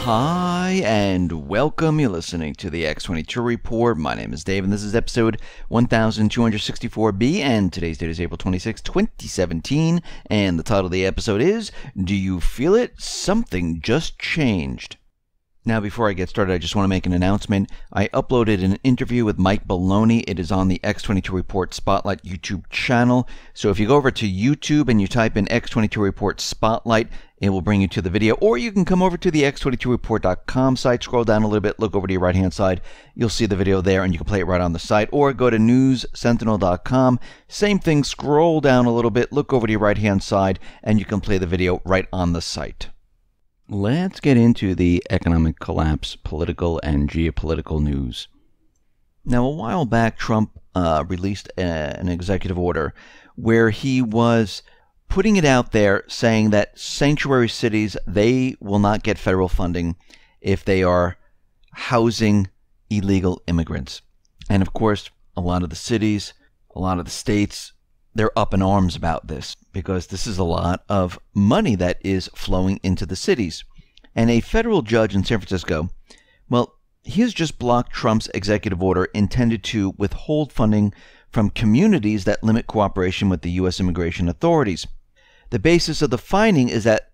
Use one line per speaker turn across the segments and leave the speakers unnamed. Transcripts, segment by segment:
Hi, and welcome. You're listening to the X22 Report. My name is Dave, and this is episode 1264B, and today's date is April 26, 2017, and the title of the episode is, Do You Feel It? Something Just Changed. Now, before I get started, I just want to make an announcement. I uploaded an interview with Mike Baloney. It is on the X22 Report Spotlight YouTube channel. So if you go over to YouTube and you type in X22 Report Spotlight, it will bring you to the video. Or you can come over to the X22Report.com site, scroll down a little bit, look over to your right-hand side. You'll see the video there, and you can play it right on the site. Or go to NewsSentinel.com. Same thing, scroll down a little bit, look over to your right-hand side, and you can play the video right on the site. Let's get into the economic collapse, political and geopolitical news. Now, a while back, Trump released an executive order where he was putting it out there saying that sanctuary cities, they will not get federal funding if they are housing illegal immigrants. And of course, a lot of the cities, a lot of the states, they're up in arms about this because this is a lot of money that is flowing into the cities. And a federal judge in San Francisco, well, he has just blocked Trump's executive order intended to withhold funding from communities that limit cooperation with the U.S. immigration authorities. The basis of the finding is that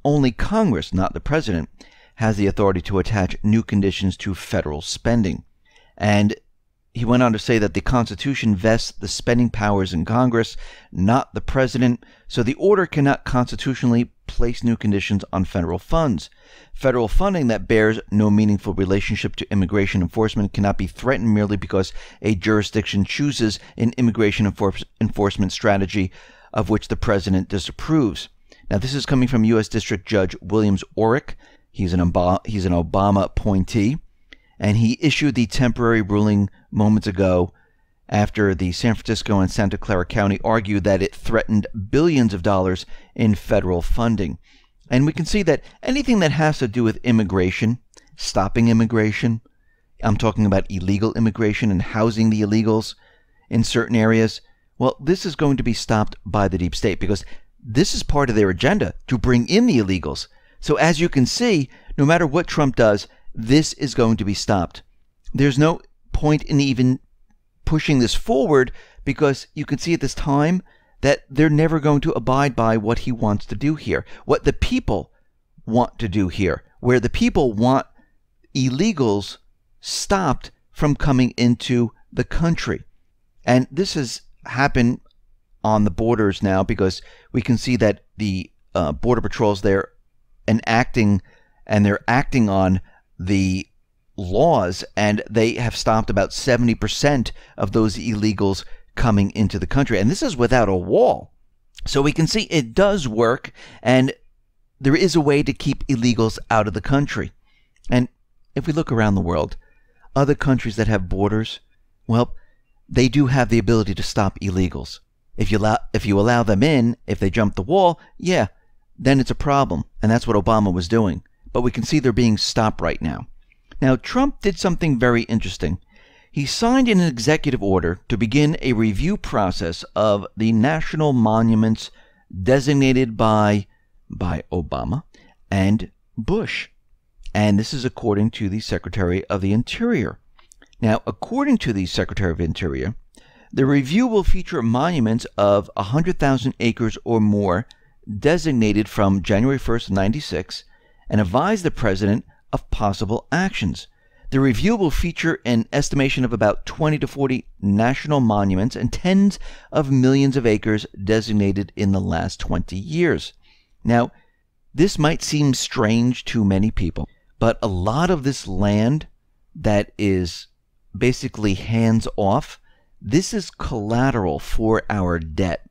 only Congress, not the president, has the authority to attach new conditions to federal spending. And he went on to say that the Constitution vests the spending powers in Congress, not the president, so the order cannot constitutionally place new conditions on federal funds. Federal funding that bears no meaningful relationship to immigration enforcement cannot be threatened merely because a jurisdiction chooses an immigration enforcement strategy of which the president disapproves. Now, this is coming from U.S. District Judge Williams Orrick. He's an Obama appointee. And he issued the temporary ruling moments ago after the San Francisco and Santa Clara County argued that it threatened billions of dollars in federal funding. And we can see that anything that has to do with immigration, stopping immigration, I'm talking about illegal immigration and housing the illegals in certain areas, well, this is going to be stopped by the deep state because this is part of their agenda to bring in the illegals. So as you can see, no matter what Trump does, this is going to be stopped. There's no point in even pushing this forward because you can see at this time that they're never going to abide by what he wants to do here, what the people want to do here, where the people want illegals stopped from coming into the country. And this has happened on the borders now because we can see that the Border Patrols there enacting and they're acting on the laws, and they have stopped about 70% of those illegals coming into the country. And this is without a wall. So we can see it does work, and there is a way to keep illegals out of the country. And if we look around the world, other countries that have borders, well, they do have the ability to stop illegals. If you allow them in, if they jump the wall, yeah, then it's a problem. And that's what Obama was doing. But we can see they're being stopped right now. Now, Trump did something very interesting. He signed an executive order to begin a review process of the national monuments designated by Obama and Bush. And this is according to the Secretary of the Interior. Now, according to the Secretary of the Interior, the review will feature monuments of 100,000 acres or more designated from January 1st, 1996, and advise the president of possible actions. The review will feature an estimation of about 20 to 40 national monuments and tens of millions of acres designated in the last 20 years. Now, this might seem strange to many people, but a lot of this land that is basically hands off, this is collateral for our debt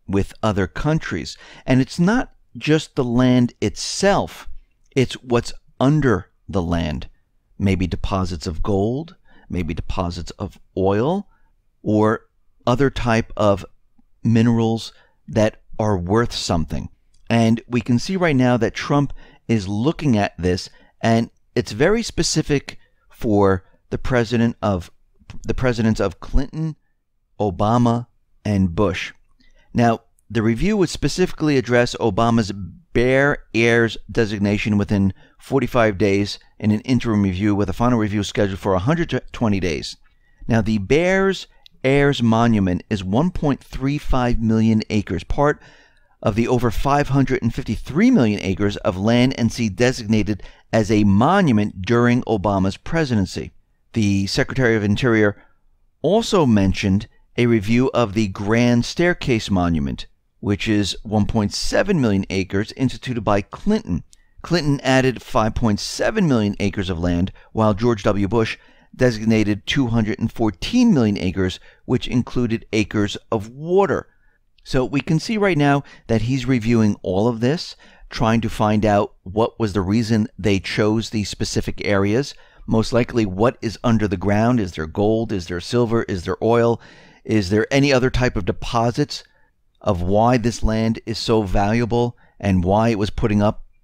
with other countries. And it's not just the land itself. It's what's under the land. Maybe deposits of gold, maybe deposits of oil, or other type of minerals that are worth something. And we can see right now that Trump is looking at this, and it's very specific for the presidents of Clinton, Obama, and Bush. Now, the review would specifically address Obama's Bear Airs designation within 45 days in an interim review, with a final review scheduled for 120 days. Now, the Bears Airs Monument is 1.35 million acres, part of the over 553 million acres of land and sea designated as a monument during Obama's presidency. The Secretary of Interior also mentioned a review of the Grand Staircase Monument, which is 1.7 million acres, instituted by Clinton. Clinton added 5.7 million acres of land, while George W. Bush designated 214 million acres, which included acres of water. So we can see right now that he's reviewing all of this, trying to find out what was the reason they chose these specific areas. Most likely, what is under the ground? Is there gold? Is there silver? Is there oil? Is there any other type of deposits of why this land is so valuable and why it was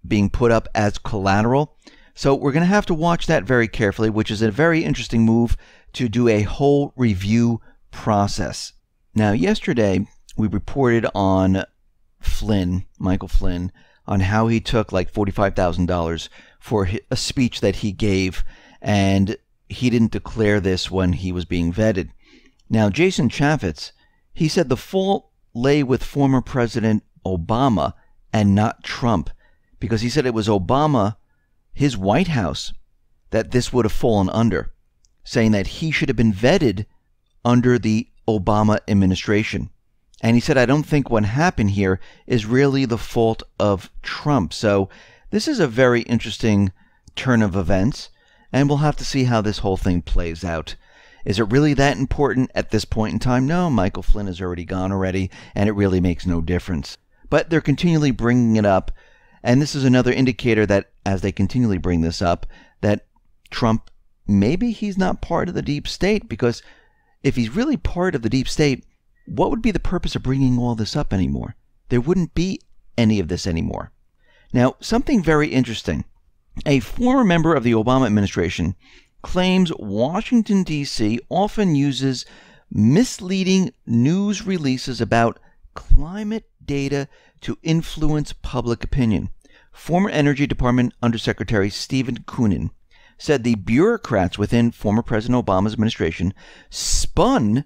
being put up as collateral? So we're going to have to watch that very carefully, which is a very interesting move to do a whole review process. Now, yesterday we reported on Michael Flynn, on how he took like $45,000 for a speech that he gave, and he didn't declare this when he was being vetted. Now, Jason Chaffetz, he said the fault lay with former President Obama and not Trump, because he said it was Obama, his White House, that this would have fallen under, saying that he should have been vetted under the Obama administration. And he said, I don't think what happened here is really the fault of Trump. So this is a very interesting turn of events, and we'll have to see how this whole thing plays out. Is it really that important at this point in time? No, Michael Flynn is already gone already, and it really makes no difference. But they're continually bringing it up, and this is another indicator that as they continually bring this up, that Trump, maybe he's not part of the deep state, because if he's really part of the deep state, what would be the purpose of bringing all this up anymore? There wouldn't be any of this anymore. Now, something very interesting. A former member of the Obama administration claims Washington, D.C. often uses misleading news releases about climate data to influence public opinion. Former Energy Department Undersecretary Stephen Koonin said the bureaucrats within former President Obama's administration spun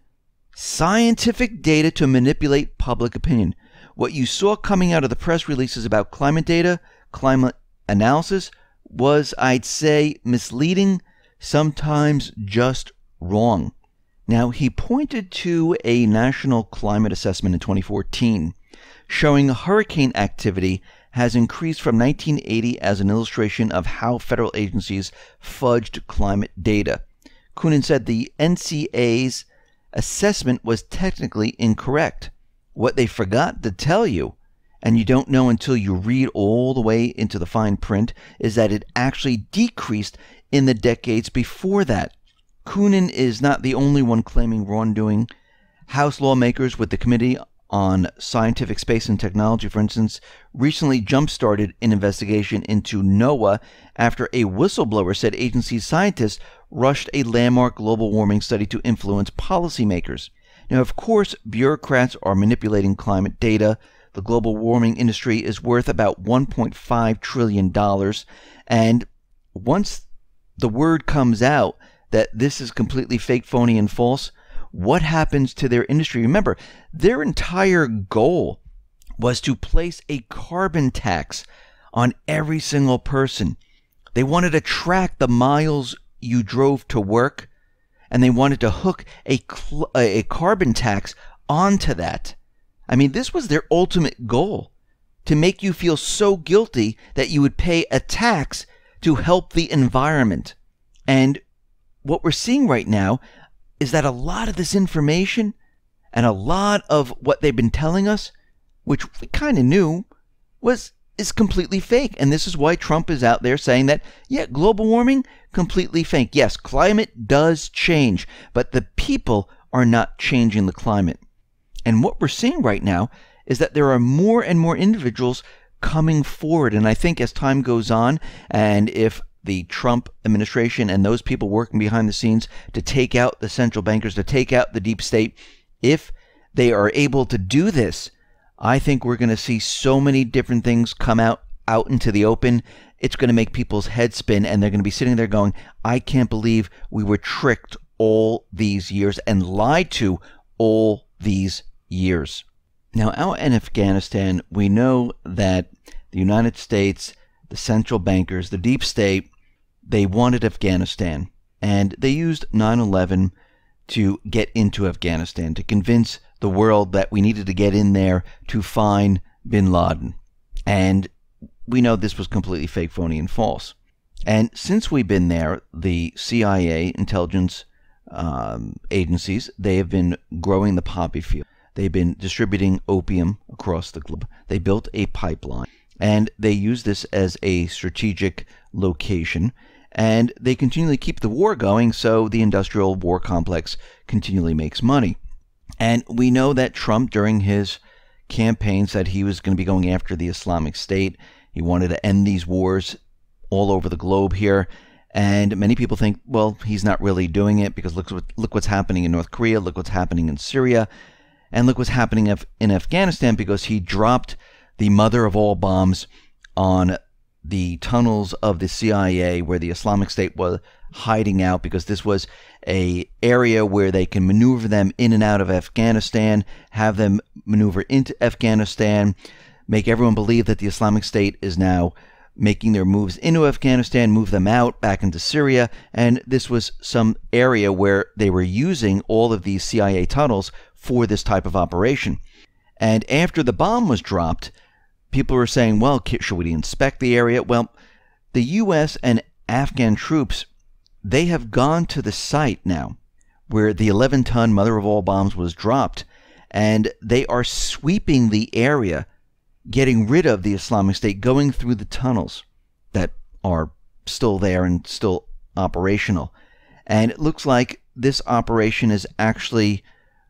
scientific data to manipulate public opinion. What you saw coming out of the press releases about climate data, climate analysis, was, I'd say, misleading, sometimes just wrong. Now, he pointed to a national climate assessment in 2014 showing hurricane activity has increased from 1980 as an illustration of how federal agencies fudged climate data. Koonin said the NCA's assessment was technically incorrect. What they forgot to tell you, and you don't know until you read all the way into the fine print, is that it actually decreased in the decades before that. Koonin is not the only one claiming wrongdoing. House lawmakers with the Committee on Scientific Space and Technology, for instance, recently jump-started an investigation into NOAA after a whistleblower said agency scientists rushed a landmark global warming study to influence policymakers. Now, of course, bureaucrats are manipulating climate data. The global warming industry is worth about $1.5 trillion. And once the word comes out that this is completely fake, phony, and false, what happens to their industry? Remember, their entire goal was to place a carbon tax on every single person. They wanted to track the miles you drove to work, and they wanted to hook a carbon tax onto that. I mean, this was their ultimate goal, to make you feel so guilty that you would pay a tax to help the environment. And what we're seeing right now is that a lot of this information and a lot of what they've been telling us, which we kind of knew, is completely fake. And this is why Trump is out there saying that, yeah, global warming, completely fake. Yes, climate does change, but the people are not changing the climate. And what we're seeing right now is that there are more and more individuals coming forward. And I think as time goes on, and if the Trump administration and those people working behind the scenes to take out the central bankers, to take out the deep state, if they are able to do this, I think we're going to see so many different things come out out into the open, it's going to make people's heads spin, and they're going to be sitting there going, I can't believe we were tricked all these years and lied to all these years. Now, out in Afghanistan, we know that the United States, the central bankers, the deep state, they wanted Afghanistan, and they used 9/11 to get into Afghanistan, to convince the world that we needed to get in there to find bin Laden. And we know this was completely fake, phony, and false. And since we've been there, the CIA, intelligence agencies, they have been growing the poppy field. They've been distributing opium across the globe. They built a pipeline, and they use this as a strategic location. And they continually keep the war going, so the industrial war complex continually makes money. And we know that Trump, during his campaign, said he was going to be going after the Islamic State. He wanted to end these wars all over the globe here. And many people think, well, he's not really doing it because look what's happening in North Korea, look what's happening in Syria, and look what's happening in Afghanistan, because he dropped the mother of all bombs on the tunnels of the CIA where the Islamic State was hiding out, because this was an area where they can maneuver them in and out of Afghanistan, have them maneuver into Afghanistan, make everyone believe that the Islamic State is now making their moves into Afghanistan, move them out back into Syria. And this was some area where they were using all of these CIA tunnels for this type of operation. And after the bomb was dropped, people were saying, well, should we inspect the area? Well, the U.S. and Afghan troops, they have gone to the site now where the 11-ton mother of all bombs was dropped, and they are sweeping the area, getting rid of the Islamic State, going through the tunnels that are still there and still operational. And it looks like this operation is actually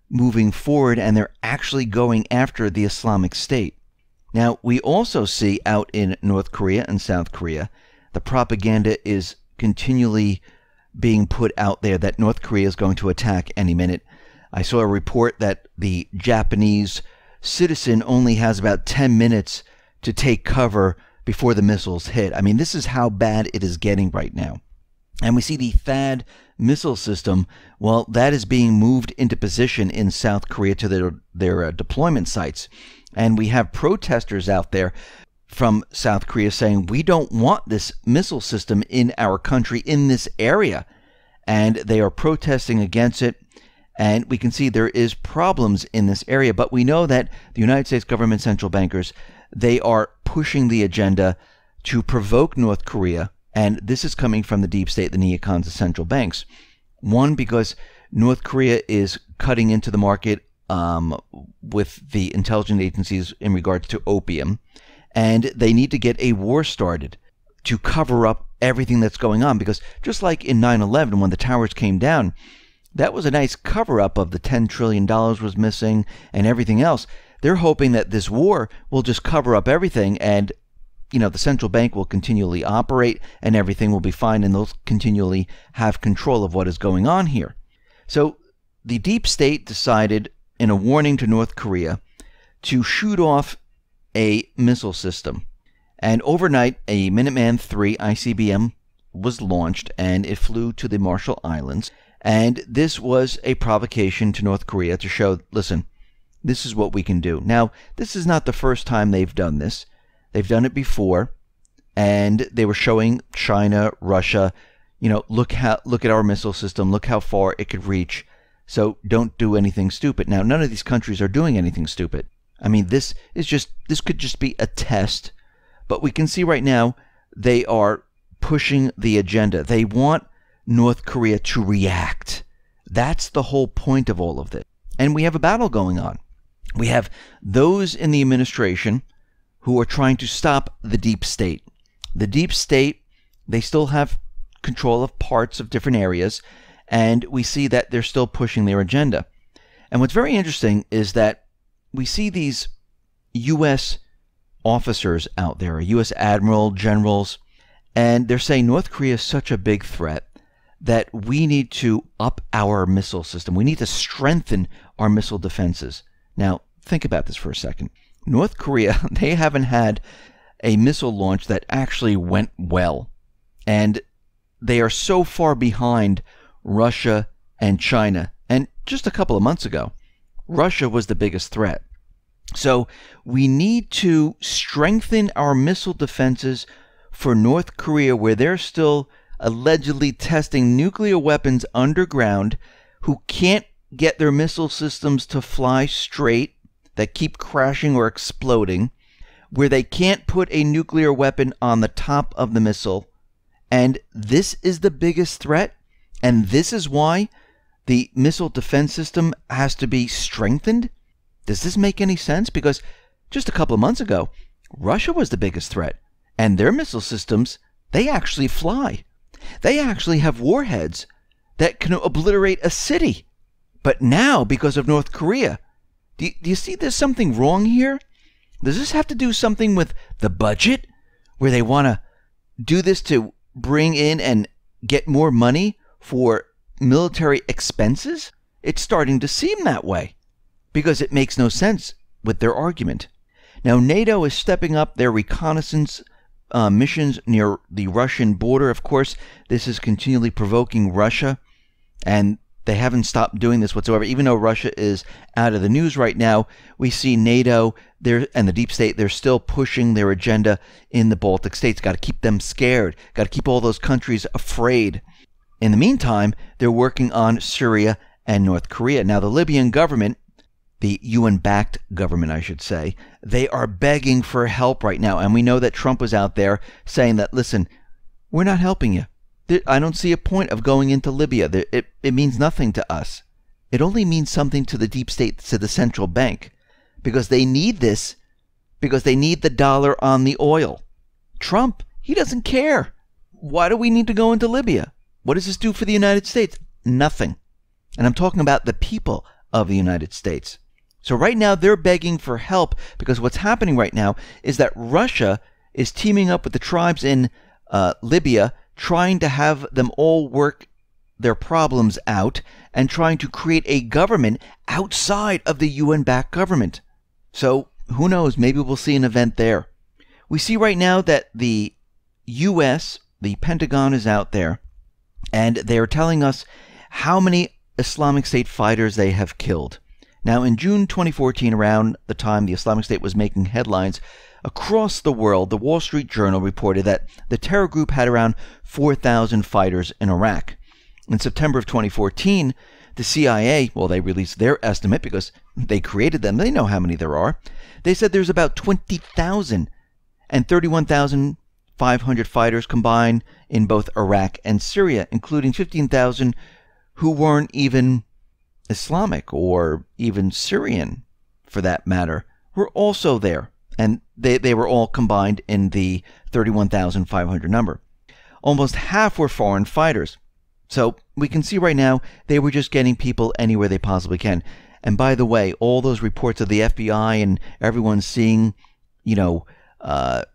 moving forward, and they're actually going after the Islamic State. Now, we also see out in North Korea and South Korea, the propaganda is continually being put out there that North Korea is going to attack any minute. I saw a report that the Japanese citizen only has about 10 minutes to take cover before the missiles hit. I mean, this is how bad it is getting right now. And we see the THAAD missile system, well, that is being moved into position in South Korea to their deployment sites. And we have protesters out there from South Korea saying, we don't want this missile system in our country, in this area. And they are protesting against it. And we can see there is problems in this area. But we know that the United States government central bankers, they are pushing the agenda to provoke North Korea. And this is coming from the deep state, the neocons, the central banks. One, because North Korea is cutting into the market with the intelligence agencies in regards to opium. And they need to get a war started to cover up everything that's going on. Because just like in 9/11, when the towers came down, that was a nice cover-up of the $10 trillion was missing and everything else. They're hoping that this war will just cover up everything, and the central bank will continually operate and everything will be fine, and they'll continually have control of what is going on here. So the deep state decided, in a warning to North Korea, to shoot off a missile system. And overnight, a Minuteman III ICBM was launched, and it flew to the Marshall Islands. And this was a provocation to North Korea to show, listen, this is what we can do. Now, this is not the first time they've done this. They've done it before, and they were showing China, Russia, look at our missile system, look how far it could reach. So don't do anything stupid. Now, none of these countries are doing anything stupid. I mean, this could just be a test, but we can see right now they are pushing the agenda. They want North Korea to react. That's the whole point of all of this. And we have a battle going on. We have those in the administration who are trying to stop the deep state. The deep state, they still have control of parts of different areas, and we see that they're still pushing their agenda. And what's very interesting is that we see these U.S. officers out there, U.S. admiral, generals, and they're saying North Korea is such a big threat that we need to up our missile system. We need to strengthen our missile defenses. Now, think about this for a second. North Korea, they haven't had a missile launch that actually went well. And they are so far behind Russia and China. And just a couple of months ago, Russia was the biggest threat. So we need to strengthen our missile defenses for North Korea, where they're still allegedly testing nuclear weapons underground, who can't get their missile systems to fly straight, that keep crashing or exploding, where they can't put a nuclear weapon on the top of the missile. And this is the biggest threat, and this is why the missile defense system has to be strengthened. Does this make any sense? Because just a couple of months ago, Russia was the biggest threat, and their missile systems, they actually fly. They actually have warheads that can obliterate a city. But now, because of North Korea, do you see there's something wrong here? Does this have to do something with the budget, where they want to do this to bring in and get more money for military expenses? It's starting to seem that way, because it makes no sense with their argument. Now, NATO is stepping up their reconnaissance missions near the Russian border. Of course, this is continually provoking Russia, and they haven't stopped doing this whatsoever. Even though Russia is out of the news right now, we see NATO and the deep state, they're still pushing their agenda in the Baltic states. Got to keep them scared. Got to keep all those countries afraid. In the meantime, they're working on Syria and North Korea. Now, the Libyan government, the UN-backed government, I should say, they are begging for help right now. And we know that Trump was out there saying that, listen, we're not helping you. I don't see a point of going into Libya. It means nothing to us. It only means something to the deep state, to the central bank, because they need this, because they need the dollar on the oil. Trump, he doesn't care. Why do we need to go into Libya? What does this do for the United States? Nothing. And I'm talking about the people of the United States. So right now they're begging for help, because what's happening right now is that Russia is teaming up with the tribes in Libya, trying to have them all work their problems out and trying to create a government outside of the UN-backed government. So who knows, maybe we'll see an event there. We see right now that the U.S., the Pentagon, is out there, and they're telling us how many Islamic State fighters they have killed. Now, in June 2014, around the time the Islamic State was making headlines across the world, the Wall Street Journal reported that the terror group had around 4,000 fighters in Iraq. In September of 2014, the CIA, well, they released their estimate because they created them. They know how many there are. They said there's about 20,000 and 31,500 fighters combined in both Iraq and Syria, including 15,000 who weren't even Islamic or even Syrian, for that matter, were also there. And they were all combined in the 31,500 number. Almost half were foreign fighters. So we can see right now they were just getting people anywhere they possibly can. And by the way, all those reports of the FBI and everyone seeing,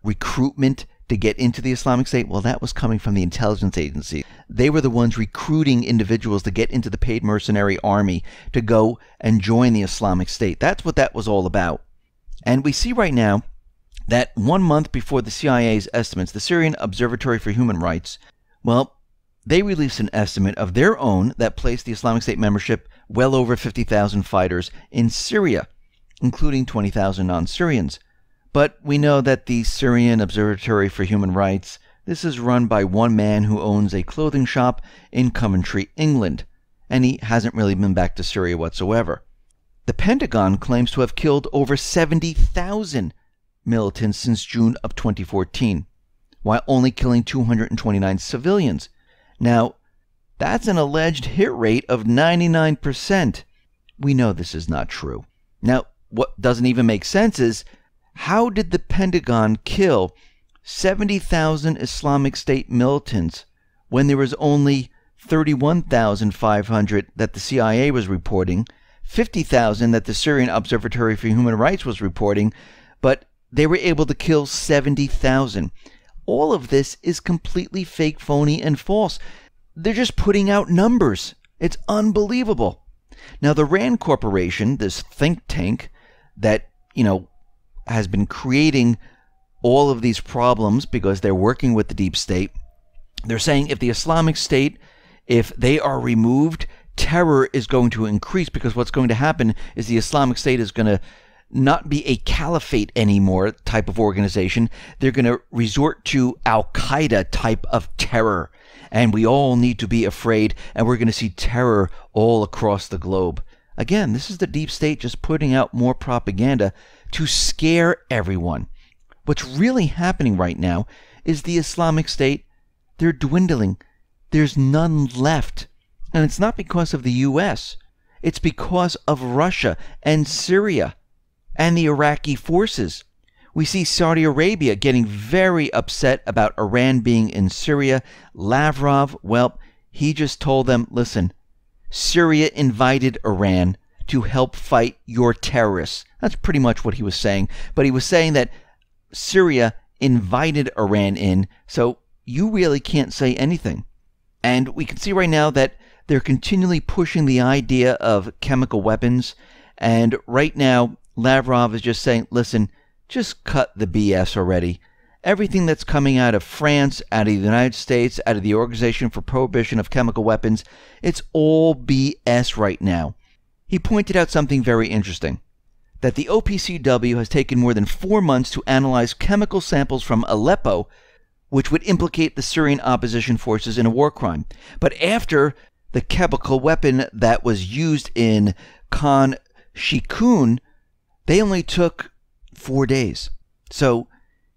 recruitment to get into the Islamic State, well, that was coming from the intelligence agency. They were the ones recruiting individuals to get into the paid mercenary army to go and join the Islamic State. That's what that was all about. And we see right now that 1 month before the CIA's estimates, the Syrian Observatory for Human Rights, well, they released an estimate of their own that placed the Islamic State membership well over 50,000 fighters in Syria, including 20,000 non-Syrians. But we know that the Syrian Observatory for Human Rights, this is run by one man who owns a clothing shop in Coventry, England, and he hasn't really been back to Syria whatsoever. The Pentagon claims to have killed over 70,000 militants since June of 2014, while only killing 229 civilians. Now, that's an alleged hit rate of 99%. We know this is not true. Now, what doesn't even make sense is, how did the Pentagon kill 70,000 Islamic State militants when there was only 31,500 that the CIA was reporting, 50,000 that the Syrian Observatory for Human Rights was reporting, but they were able to kill 70,000. All of this is completely fake, phony, and false. They're just putting out numbers. It's unbelievable. Now, the RAND Corporation, this think tank that, has been creating all of these problems because they're working with the deep state. They're saying if the Islamic State, if they are removed, terror is going to increase, because what's going to happen is the Islamic State is going to not be a caliphate anymore type of organization. They're going to resort to Al-Qaeda type of terror. And we all need to be afraid, and we're going to see terror all across the globe. Again, this is the deep state just putting out more propaganda to scare everyone. What's really happening right now is the Islamic State, they're dwindling. There's none left. And it's not because of the U.S. It's because of Russia and Syria and the Iraqi forces. We see Saudi Arabia getting very upset about Iran being in Syria. Lavrov, well, he just told them, listen, Syria invited Iran to help fight your terrorists. That's pretty much what he was saying. But he was saying that Syria invited Iran in, so you really can't say anything. And we can see right now that they're continually pushing the idea of chemical weapons. And right now, Lavrov is just saying, listen, just cut the BS already. Everything that's coming out of France, out of the United States, out of the Organization for Prohibition of Chemical Weapons, it's all BS right now. He pointed out something very interesting, that the OPCW has taken more than 4 months to analyze chemical samples from Aleppo, which would implicate the Syrian opposition forces in a war crime. But after the chemical weapon that was used in Khan Sheikhun, they only took 4 days. So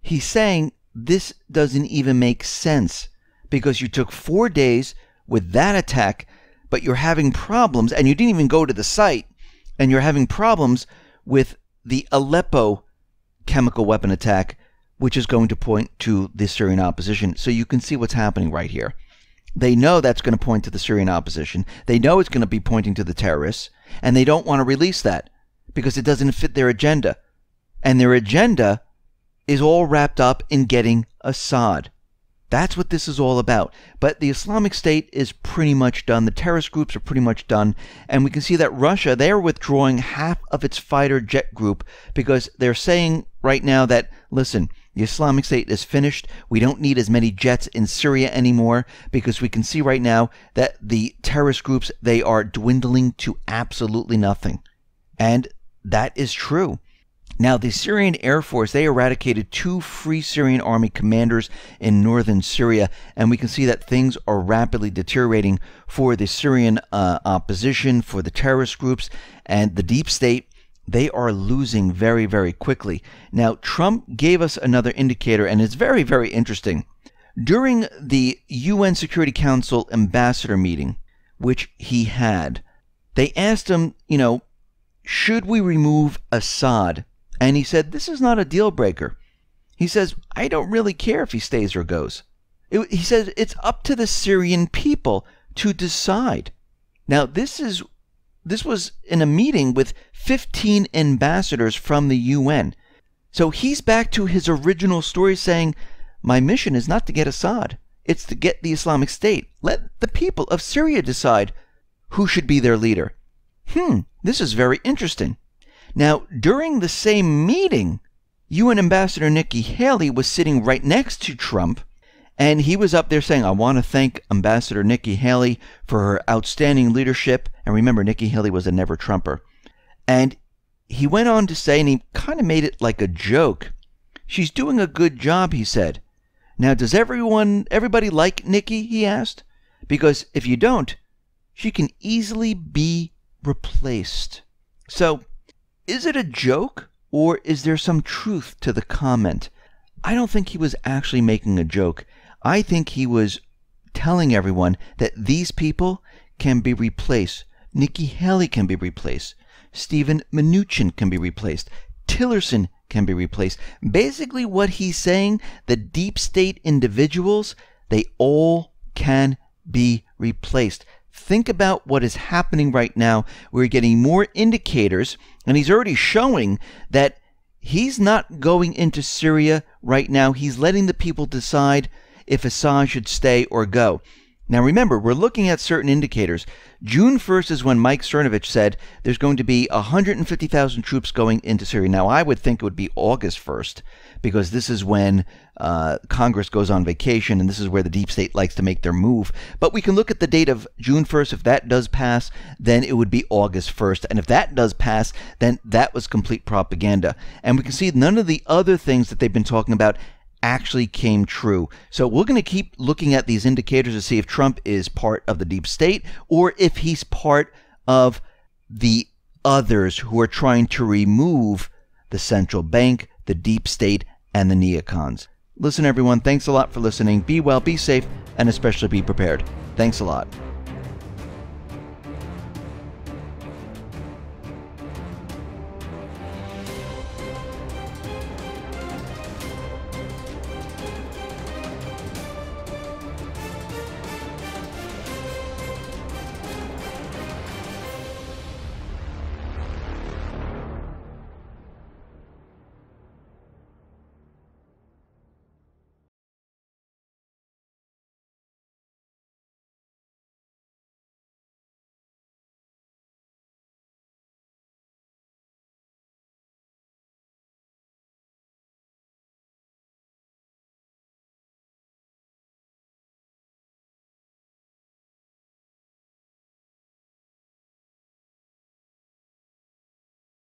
he's saying this doesn't even make sense, because you took 4 days with that attack, but you're having problems, and you didn't even go to the site, and you're having problems with the Aleppo chemical weapon attack, which is going to point to the Syrian opposition. So you can see what's happening right here. They know that's going to point to the Syrian opposition. They know it's going to be pointing to the terrorists, and they don't want to release that because it doesn't fit their agenda. And their agenda is all wrapped up in getting Assad. That's what this is all about. But the Islamic State is pretty much done. The terrorist groups are pretty much done. And we can see that Russia, they are withdrawing half of its fighter jet group because they're saying right now that, listen, the Islamic State is finished. We don't need as many jets in Syria anymore, because we can see right now that the terrorist groups, they are dwindling to absolutely nothing. And that is true. Now, the Syrian Air Force, they eradicated 2 Free Syrian Army commanders in northern Syria, and we can see that things are rapidly deteriorating for the Syrian opposition, for the terrorist groups, and the deep state. They are losing very, very quickly. Now, Trump gave us another indicator, and it's very, very interesting. During the UN Security Council ambassador meeting, which he had, they asked him, should we remove Assad? And he said, this is not a deal breaker. He says, I don't really care if he stays or goes. He says, it's up to the Syrian people to decide. Now, this was in a meeting with 15 ambassadors from the UN. So he's back to his original story saying, my mission is not to get Assad. It's to get the Islamic State. Let the people of Syria decide who should be their leader. This is very interesting. Now, during the same meeting, UN Ambassador Nikki Haley was sitting right next to Trump, and he was up there saying, I want to thank Ambassador Nikki Haley for her outstanding leadership. And remember, Nikki Haley was a never-Trumper. And he went on to say, and he kind of made it like a joke, she's doing a good job, he said. Now, does everybody like Nikki, he asked? Because if you don't, she can easily be replaced. So, is it a joke, or is there some truth to the comment? I don't think he was actually making a joke. I think he was telling everyone that these people can be replaced. Nikki Haley can be replaced. Steven Mnuchin can be replaced. Tillerson can be replaced. Basically what he's saying, the deep state individuals, they all can be replaced. Think about what is happening right now. We're getting more indicators, and he's already showing that he's not going into Syria right now. He's letting the people decide if Assad should stay or go. Now remember, we're looking at certain indicators. June 1st is when Mike Cernovich said there's going to be 150,000 troops going into Syria. Now I would think it would be August 1st, because this is when Congress goes on vacation, and this is where the deep state likes to make their move. But we can look at the date of June 1st. If that does pass, then it would be August 1st. And if that does pass, then that was complete propaganda. And we can see none of the other things that they've been talking about actually came true. So we're going to keep looking at these indicators to see if Trump is part of the deep state or if he's part of the others who are trying to remove the central bank, the deep state, and the neocons. Listen, everyone, thanks a lot for listening. Be well, be safe, and especially be prepared. Thanks a lot.